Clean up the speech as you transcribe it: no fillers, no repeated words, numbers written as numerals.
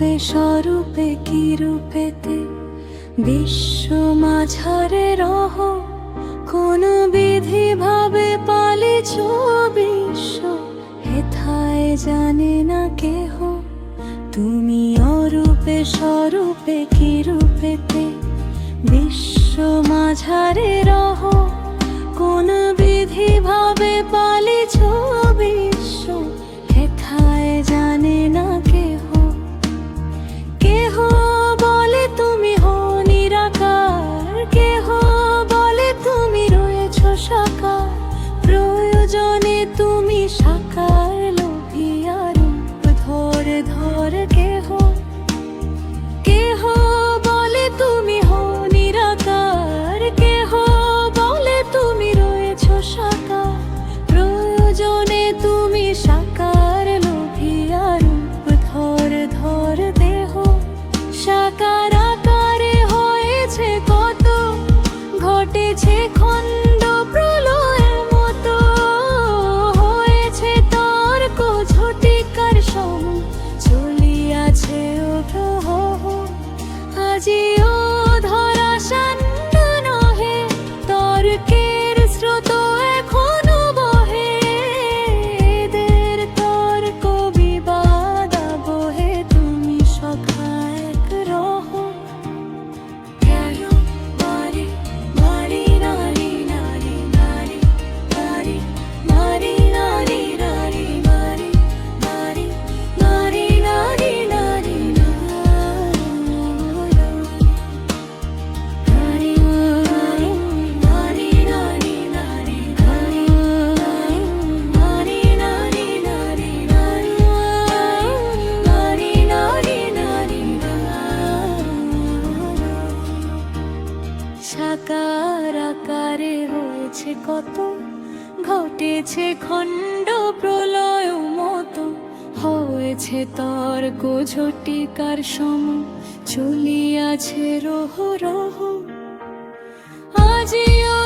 অরূপে স্বরূপে কি রূপেতে বিশ্ব মাঝারে রহ, কোন বিধি ভাবে পালিছ বিশ্ব, হেথায় জানে না কেহ। তুমি অরূপে স্বরূপে কি রূপেতে বিশ্ব মাঝারে রহ, কোন বিধি ভাবে পালিছ বিশ্ব, হেথায় জানে না কেহ। কেহ বলে তুমি হো নিরাকার, কেহ বলে তুমি রয়েছ সাকার, প্রয়োজনে তুমি সাকার লোভিয়া রূপ ধরে ধরে কেহ। কেহ বলে তুমি হো নিরাকার, কেহ বলে তুমি রয়েছ সাকার, প্রয়োজনে তুমি সাকার লোভিয়া রূপ ধরে ধরে দেহ। সাকার আকারে হয়েছে কত, ঘটেছে খণ্ড প্রলয়ের মতো, হয়েছে তর্ক ঝটিকার সম, চলিয়াছে অগ্রহ। আজিও ধরা শান্ত নহে, তর্কের স্রোত এখনো বহে, এদের তর্ক বিবাদ বহে, তুমি সখা এক রহ। মারি মারি নারী নারী নারী নারী মারি নারী নারী মারি মারি নারী নারী নারী সাকার আকারে হয়েছে কত, ঘটেছে খণ্ড প্রলয় মতো, হয়েছে তর্ক ঝটিকার সম, চলিয়াছে রহ রহ। আজিও